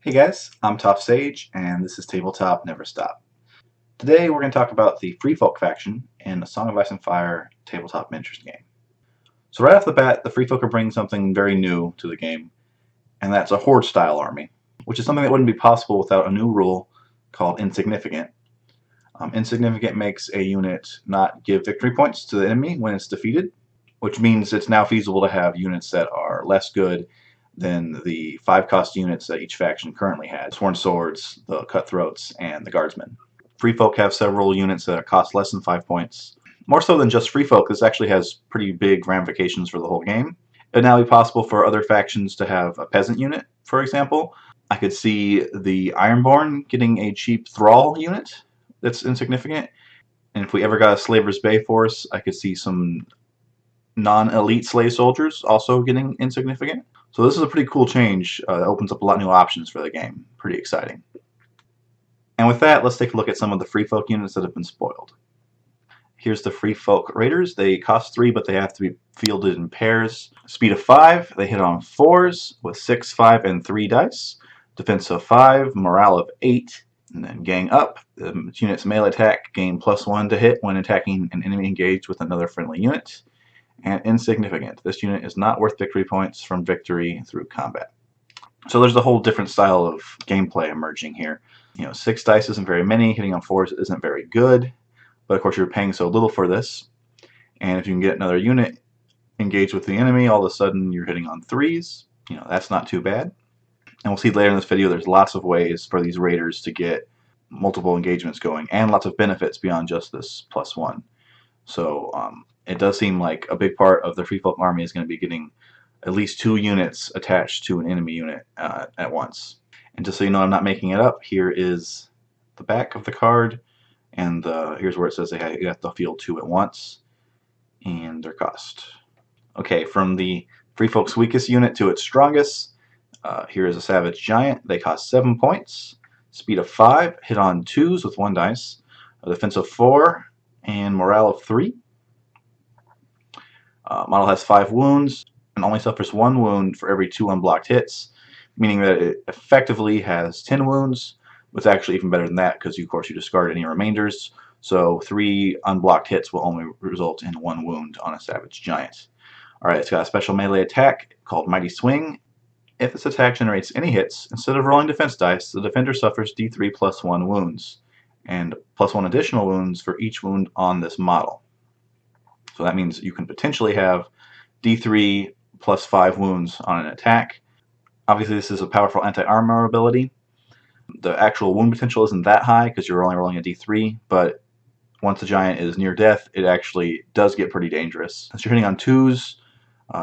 Hey guys, I'm Top Sage, and this is Tabletop Never Stop. Today we're going to talk about the Free Folk faction in the Song of Ice and Fire tabletop miniatures game. So right off the bat, the Free Folk are bringing something very new to the game, and that's a horde style army, which is something that wouldn't be possible without a new rule called Insignificant. Insignificant makes a unit not give victory points to the enemy when it's defeated, which means it's now feasible to have units that are less good than the 5-cost units that each faction currently has: Sworn Swords, the Cutthroats, and the Guardsmen. Free Folk have several units that cost less than 5 points. More so than just Free Folk, this actually has pretty big ramifications for the whole game. It would now be possible for other factions to have a Peasant unit, for example. I could see the Ironborn getting a cheap Thrall unit that's insignificant. And if we ever got a Slaver's Bay force, I could see some non-elite slave soldiers also getting insignificant. So this is a pretty cool change that opens up a lot of new options for the game. Pretty exciting. And with that, let's take a look at some of the Free Folk units that have been spoiled. Here's the Free Folk Raiders. They cost 3, but they have to be fielded in pairs. Speed of 5, they hit on 4s with 6, 5, and 3 dice. Defense of 5, morale of 8, and then gang up. The unit's melee attack gain +1 to hit when attacking an enemy engaged with another friendly unit. And insignificant. This unit is not worth victory points from victory through combat. So there's a whole different style of gameplay emerging here. 6 dice isn't very many, hitting on 4s isn't very good, but of course you're paying so little for this. And if you can get another unit engaged with the enemy, all of a sudden you're hitting on 3s. That's not too bad. And we'll see later in this video there's lots of ways for these raiders to get multiple engagements going, and lots of benefits beyond just this +1. So it does seem like a big part of the Free Folk army is going to be getting at least 2 units attached to an enemy unit at once. And just so you know I'm not making it up, here is the back of the card, and here's where it says you have to field 2 at once, and their cost. Okay, from the Free Folk's weakest unit to its strongest, here is a Savage Giant. They cost 7 points, speed of 5, hit on 2s with 1 dice, a defense of 4, and morale of 3. Model has 5 wounds and only suffers 1 wound for every 2 unblocked hits, meaning that it effectively has 10 wounds. It's actually even better than that because, of course, you discard any remainders. So 3 unblocked hits will only result in 1 wound on a Savage Giant. Alright, it's got a special melee attack called Mighty Swing. If this attack generates any hits, instead of rolling defense dice, the defender suffers D3 plus 1 wounds, and plus 1 additional wounds for each wound on this model. So that means you can potentially have D3 plus 5 wounds on an attack. Obviously this is a powerful anti-armor ability. The actual wound potential isn't that high because you're only rolling a D3, but once the giant is near death, it actually does get pretty dangerous. Since you're hitting on 2s,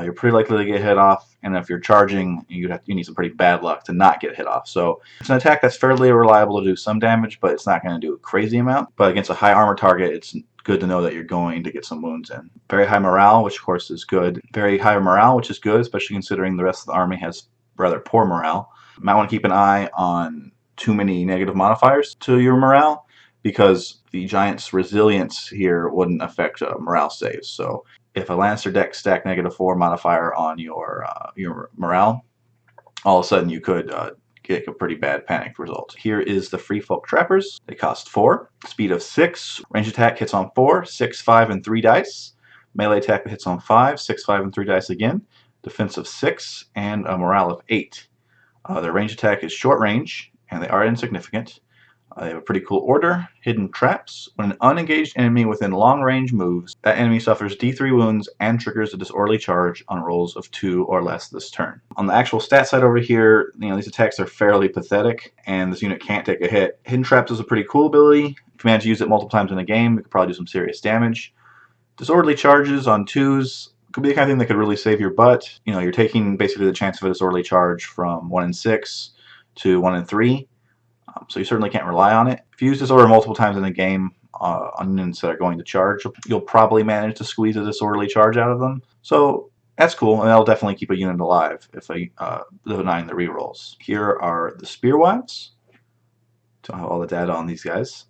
you're pretty likely to get hit off, and if you're charging, you need some pretty bad luck to not get hit off. So it's an attack that's fairly reliable to do some damage, but it's not going to do a crazy amount. But against a high armor target, it's good to know that you're going to get some wounds in. Very high morale, which of course is good. Very high morale, which is good, especially considering the rest of the army has rather poor morale. You might want to keep an eye on too many negative modifiers to your morale, because the giant's resilience here wouldn't affect morale saves. So if a Lancer deck stack -4 modifier on your morale, all of a sudden you could get a pretty bad panicked result. Here is the Free Folk Trappers. They cost 4, speed of 6, range attack hits on 4, 6, 5, and 3 dice. Melee attack hits on 5, 6, 5, and 3 dice again. Defense of 6, and a morale of 8. Their range attack is short range, and they are insignificant. They have a pretty cool order: hidden traps. When an unengaged enemy within long range moves, that enemy suffers D3 wounds and triggers a disorderly charge on rolls of 2 or less this turn. On the actual stat side over here, these attacks are fairly pathetic, and this unit can't take a hit. Hidden traps is a pretty cool ability. If you manage to use it multiple times in a game, it could probably do some serious damage. Disorderly charges on 2s could be the kind of thing that could really save your butt. You're taking basically the chance of a disorderly charge from 1 in 6 to 1 in 3. So you certainly can't rely on it. If you use disorder multiple times in a game on units that are going to charge, you'll probably manage to squeeze a disorderly charge out of them. So that's cool, and that'll definitely keep a unit alive if denying the rerolls. Here are the Spearwives. Don't have all the data on these guys.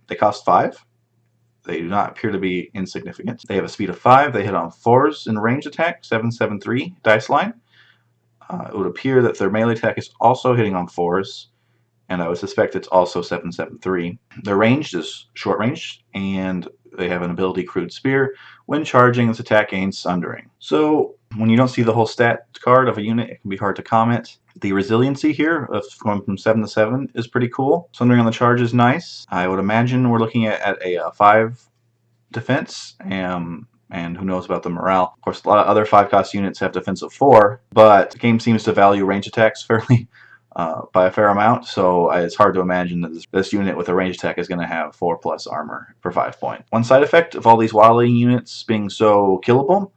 They cost 5. They do not appear to be insignificant. They have a speed of 5. They hit on 4s in range attack, 7, 7, 3 dice line. It would appear that their melee attack is also hitting on 4s, and I would suspect it's also 773. Their range is short range, and they have an ability Crude Spear. When charging, this attack gains Sundering. So when you don't see the whole stat card of a unit, it can be hard to comment. The resiliency here of going from 7 to 7 is pretty cool. Sundering on the charge is nice. I would imagine we're looking at a 5 defense, and who knows about the morale. Of course, a lot of other 5-cost units have defense of 4, but the game seems to value range attacks fairly by a fair amount, so it's hard to imagine that this unit with a range attack is going to have 4+ armor for 5 points. One side effect of all these Wildling units being so killable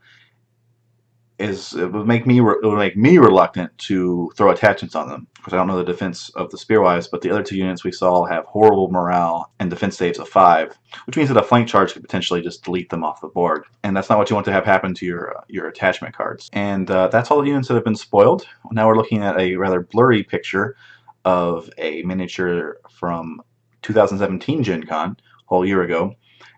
is it would make me reluctant to throw attachments on them, because I don't know the defense of the Spearwives, but the other 2 units we saw have horrible morale and defense saves of 5, which means that a flank charge could potentially just delete them off the board, and that's not what you want to have happen to your attachment cards. And that's all the units that have been spoiled. Now we're looking at a rather blurry picture of a miniature from 2017 Gen Con, a whole year ago,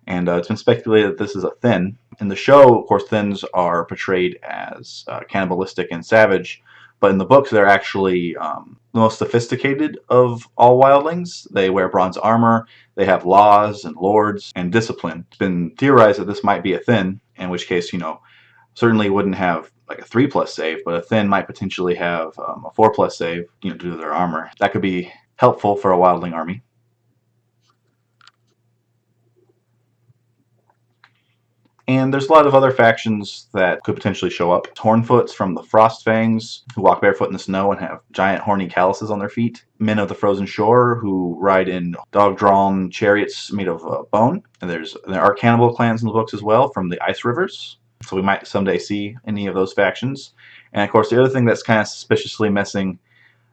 and it's been speculated that this is a Thin. In the show, of course, Thins are portrayed as cannibalistic and savage, but in the books they're actually the most sophisticated of all Wildlings. They wear bronze armor, they have laws and lords and discipline. It's been theorized that this might be a Thin, in which case, certainly wouldn't have like a 3+ save, but a Thin might potentially have a 4+ save, due to their armor. That could be helpful for a Wildling army. And there's a lot of other factions that could potentially show up. Hornfoots from the Frostfangs, who walk barefoot in the snow and have giant horny calluses on their feet. Men of the Frozen Shore, who ride in dog-drawn chariots made of bone. And there are cannibal clans in the books as well from the Ice Rivers. So we might someday see any of those factions. And of course, the other thing that's kind of suspiciously missing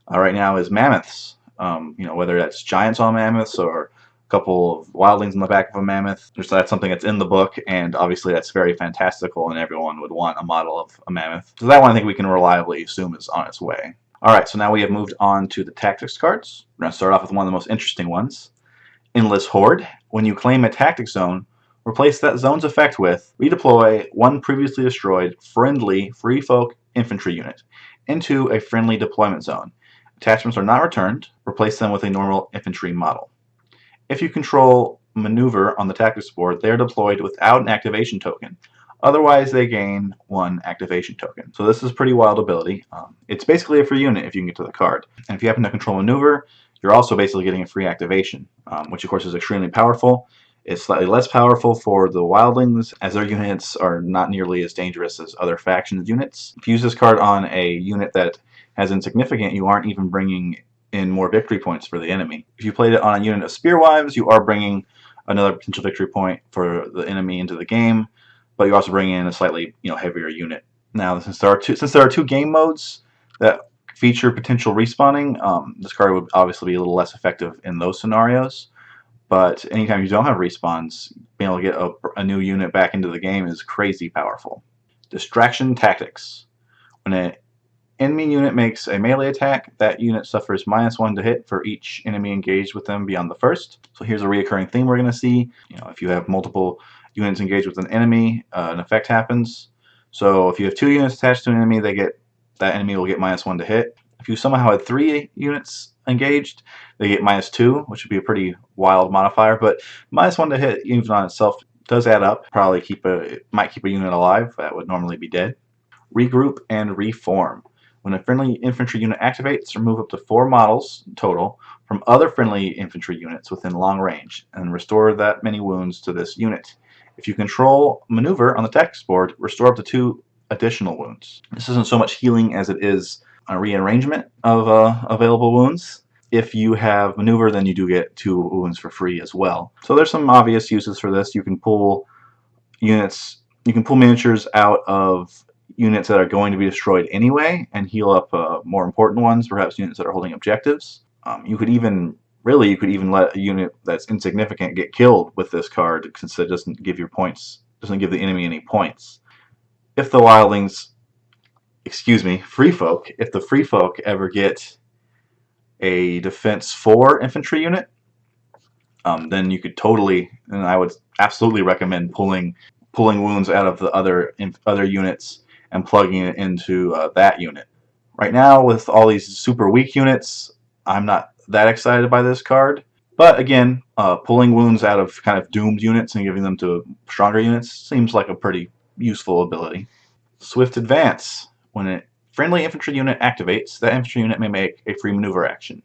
right now is mammoths. Whether that's giants on mammoths or couple of wildlings in the back of a mammoth. That's something that's in the book, and obviously that's very fantastical, and everyone would want a model of a mammoth. So that one I think we can reliably assume is on its way. Alright, so now we have moved on to the tactics cards. We're going to start off with one of the most interesting ones. Endless Horde. When you claim a tactic zone, replace that zone's effect with redeploy one previously destroyed friendly free folk infantry unit into a friendly deployment zone. Attachments are not returned. Replace them with a normal infantry model. If you control maneuver on the tactics board, they are deployed without an activation token. Otherwise, they gain 1 activation token. So this is a pretty wild ability. It's basically a free unit if you can get to the card. And if you happen to control maneuver, you're also basically getting a free activation, which of course is extremely powerful. It's slightly less powerful for the Wildlings, as their units are not nearly as dangerous as other factions units. If you use this card on a unit that has Insignificant, you aren't even bringing in more victory points for the enemy. If you played it on a unit of Spearwives, you are bringing another potential victory point for the enemy into the game, but you also bring in a slightly heavier unit. Now, since there are two game modes that feature potential respawning, this card would obviously be a little less effective in those scenarios. But anytime you don't have respawns, being able to get a new unit back into the game is crazy powerful. Distraction Tactics. When an enemy unit makes a melee attack, that unit suffers -1 to hit for each enemy engaged with them beyond the first. So here's a reoccurring theme we're going to see. If you have multiple units engaged with an enemy, an effect happens. So if you have 2 units attached to an enemy, that enemy will get -1 to hit. If you somehow had 3 units engaged, they get -2, which would be a pretty wild modifier. But -1 to hit, even on itself, does add up. It might keep a unit alive that would normally be dead. Regroup and Reform. When a friendly infantry unit activates, remove up to 4 models total from other friendly infantry units within long range, and restore that many wounds to this unit. If you control maneuver on the tactics board, restore up to 2 additional wounds. This isn't so much healing as it is a rearrangement of available wounds. If you have maneuver, then you do get 2 wounds for free as well. So there's some obvious uses for this. You can pull miniatures out of units that are going to be destroyed anyway and heal up more important ones, perhaps units that are holding objectives. You could even let a unit that's insignificant get killed with this card, since it doesn't give the enemy any points. If the free folk ever get a defense 4 infantry unit, then you could and I would absolutely recommend pulling wounds out of the other units and plugging it into that unit. Right now, with all these super weak units, I'm not that excited by this card. But again, pulling wounds out of kind of doomed units and giving them to stronger units seems like a pretty useful ability. Swift Advance. When a friendly infantry unit activates, that infantry unit may make a free maneuver action.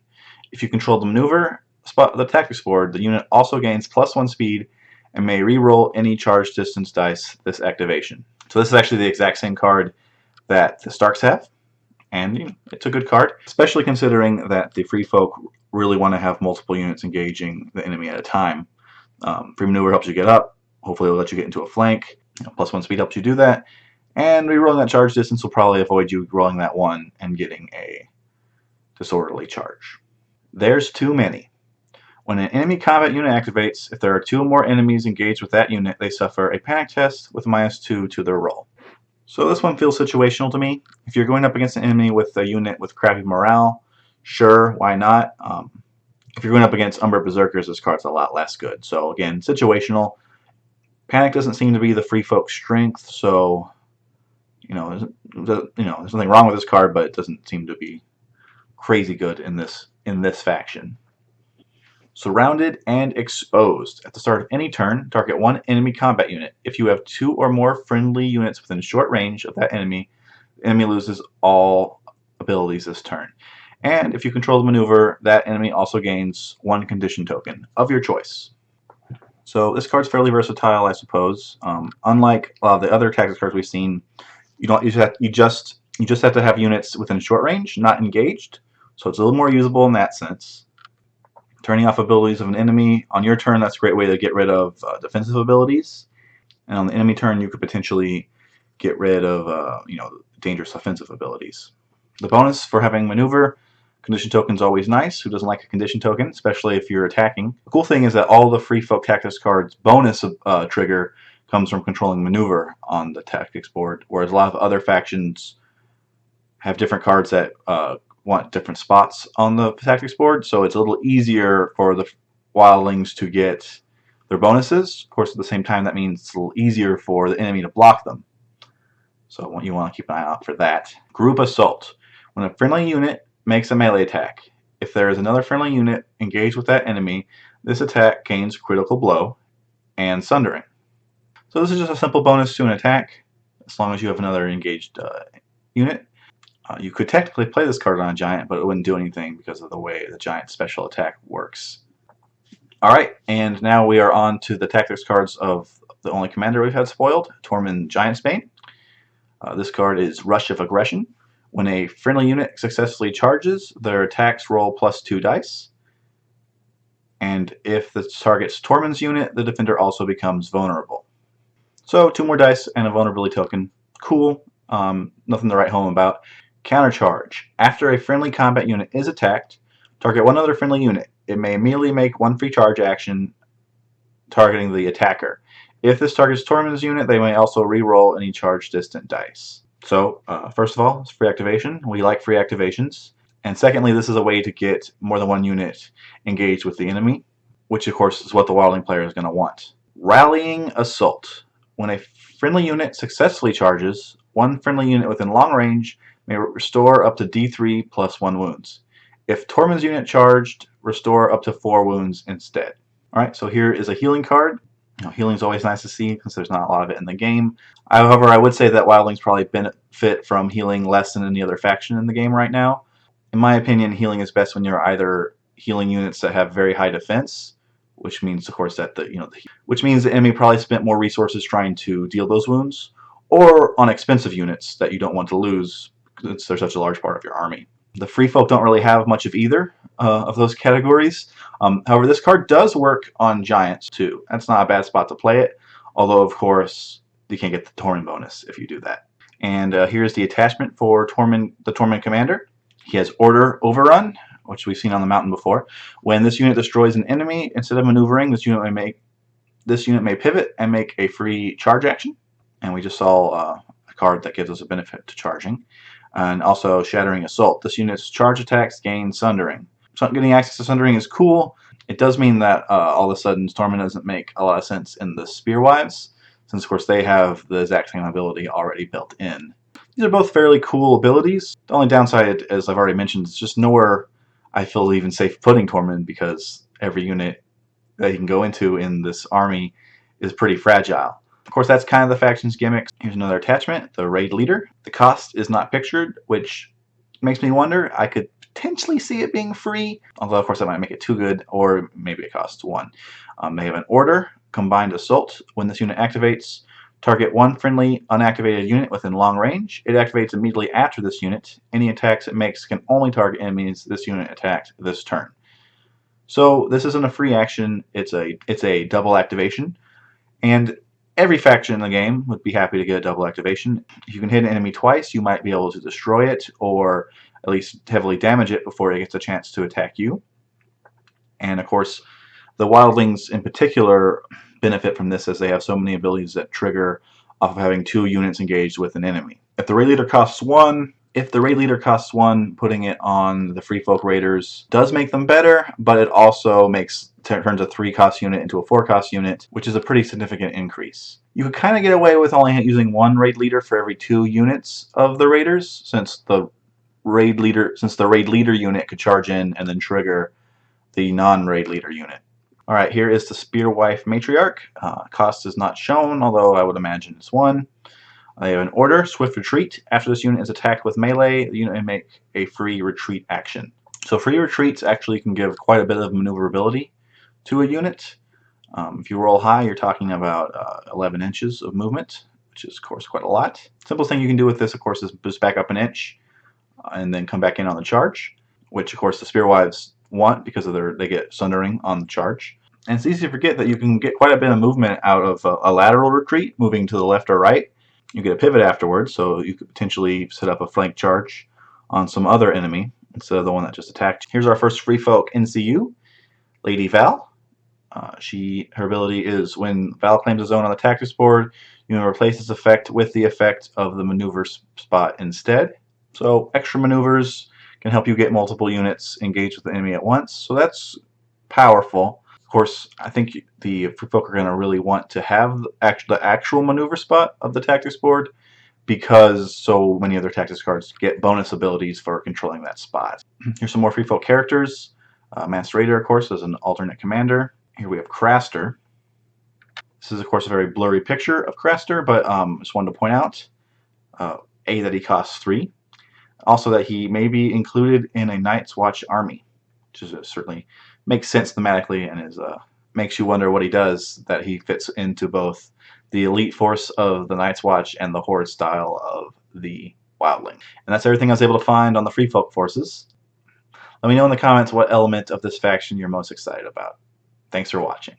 If you control the maneuver spot of the tactics board, the unit also gains +1 speed and may re-roll any charge distance dice this activation. So this is actually the exact same card that the Starks have, and you know, it's a good card, especially considering that the free folk really want to have multiple units engaging the enemy at a time. Free maneuver helps you get up. Hopefully it'll let you get into a flank. You know, +1 speed helps you do that. And re-rolling that charge distance will probably avoid you rolling that 1 and getting a disorderly charge. There's too many. When an enemy combat unit activates, if there are 2 or more enemies engaged with that unit, they suffer a panic test with -2 to their roll. So this one feels situational to me. If you're going up against an enemy with a unit with crappy morale, sure, why not? If you're going up against Umber Berserkers, this card's a lot less good. So again, situational. Panic doesn't seem to be the free folk's strength, so there's nothing wrong with this card, but it doesn't seem to be crazy good in this faction. Surrounded and Exposed. At the start of any turn, target 1 enemy combat unit. If you have 2 or more friendly units within short range of that enemy, the enemy loses all abilities this turn. And if you control the maneuver, that enemy also gains 1 condition token of your choice. So this card's fairly versatile, I suppose. Unlike a lot of the other tactics cards we've seen, you just have to have units within short range, not engaged. So it's a little more usable in that sense. Turning off abilities of an enemy on your turn, that's a great way to get rid of defensive abilities. And on the enemy turn, you could potentially get rid of dangerous offensive abilities. The bonus for having maneuver, condition token's always nice. Who doesn't like a condition token, especially if you're attacking? The cool thing is that all the free folk tactics cards bonus trigger comes from controlling maneuver on the tactics board, whereas a lot of other factions have different cards that want different spots on the tactics board, so it's a little easier for the Wildlings to get their bonuses. Of course, at the same time, that means it's a little easier for the enemy to block them. So you want to keep an eye out for that. Group Assault. When a friendly unit makes a melee attack, if there is another friendly unit engaged with that enemy, this attack gains critical blow and sundering. So this is just a simple bonus to an attack, as long as you have another engaged unit. You could technically play this card on a giant, but it wouldn't do anything because of the way the giant special attack works. Alright, and now we are on to the tactics cards of the only commander we've had spoiled, Tormund Giantsbane. This card is Rush of Aggression. When a friendly unit successfully charges, their attacks roll +2 dice. And if the target's Tormund's unit, the defender also becomes vulnerable. So 2 more dice and a vulnerability token. Cool. Nothing to write home about. Countercharge. After a friendly combat unit is attacked, target 1 other friendly unit. It may immediately make 1 free charge action targeting the attacker. If this targets Tormund's unit, they may also re-roll any charge distant dice. So, first of all, it's free activation. We like free activations. And secondly, this is a way to get more than 1 unit engaged with the enemy, which of course is what the Wildling player is going to want. Rallying Assault. When a friendly unit successfully charges, 1 friendly unit within long range may restore up to D3 +1 wounds. If Tormund's unit charged, restore up to 4 wounds instead. Alright, so here is a healing card. Healing is always nice to see because there's not a lot of it in the game. However, I would say that Wildlings probably benefit from healing less than any other faction in the game right now. In my opinion, healing is best when you're either healing units that have very high defense, which means, of course, that which means the enemy probably spent more resources trying to deal those wounds, or on expensive units that you don't want to lose since they're such a large part of your army. The free folk don't really have much of either of those categories. However, this card does work on giants too. That's not a bad spot to play it, although of course you can't get the Tormund bonus if you do that. And here's the attachment for the Tormund commander. He has Order Overrun, which we've seen on the mountain before. When this unit destroys an enemy, instead of maneuvering, this unit may pivot and make a free charge action. And we just saw a card that gives us a benefit to charging. And also Shattering Assault. This unit's charge attacks gain Sundering. So getting access to Sundering is cool. It does mean that all of a sudden Tormund doesn't make a lot of sense in the Spearwives, since of course they have the exact same ability already built in. These are both fairly cool abilities. The only downside, as I've already mentioned, is just nowhere I feel even safe putting Tormund, because every unit that you can go into in this army is pretty fragile. Of course, that's kind of the faction's gimmick. Here's another attachment, the Raid Leader. The cost is not pictured, which makes me wonder. I could potentially see it being free, although of course that might make it too good, or maybe it costs 1. They have an order, Combined Assault. When this unit activates, target one friendly unactivated unit within long range. It activates immediately after this unit. Any attacks it makes can only target enemies this unit attacked this turn. So this isn't a free action, it's a double activation, and every faction in the game would be happy to get a double activation. If you can hit an enemy twice, you might be able to destroy it, or at least heavily damage it before it gets a chance to attack you. And of course, the Wildlings in particular benefit from this, as they have so many abilities that trigger off of having 2 units engaged with an enemy. If the Raid Leader costs 1, putting it on the Free Folk Raiders does make them better, but it also turns a 3-cost unit into a 4-cost unit, which is a pretty significant increase. You could kind of get away with only using 1 Raid Leader for every 2 units of the Raiders, since the Raid Leader unit could charge in and then trigger the non-Raid Leader unit. Alright, here is the Spearwife Matriarch. Cost is not shown, although I would imagine it's 1. They have an order, Swift Retreat. After this unit is attacked with melee, the unit may make a free retreat action. So free retreats actually can give quite a bit of maneuverability to a unit. If you roll high, you're talking about 11 inches of movement, which is, of course, quite a lot. Simplest thing you can do with this, of course, is boost back up an inch and then come back in on the charge, which, of course, the Spearwives want because of they get Sundering on the charge. And it's easy to forget that you can get quite a bit of movement out of a lateral retreat, moving to the left or right. You get a pivot afterwards, so you could potentially set up a flank charge on some other enemy instead of the one that just attacked. Here's our first Free Folk NCU, Lady Val. Her ability is when Val claims a zone on the tactics board, you can replace this effect with the effect of the maneuver spot instead. So extra maneuvers can help you get multiple units engaged with the enemy at once, so that's powerful. Of course, I think the Free Folk are going to really want to have the actual maneuver spot of the tactics board, because so many other tactics cards get bonus abilities for controlling that spot. Here's some more Free Folk characters. Master Raider, of course, is an alternate commander. Here we have Craster. This is, of course, a very blurry picture of Craster, but just wanted to point out, that he costs 3. Also that he may be included in a Night's Watch army, which is certainly makes sense thematically, and makes you wonder what he does, that he fits into both the elite force of the Night's Watch and the horde style of the Wildling. And that's everything I was able to find on the Free Folk forces. Let me know in the comments what element of this faction you're most excited about. Thanks for watching.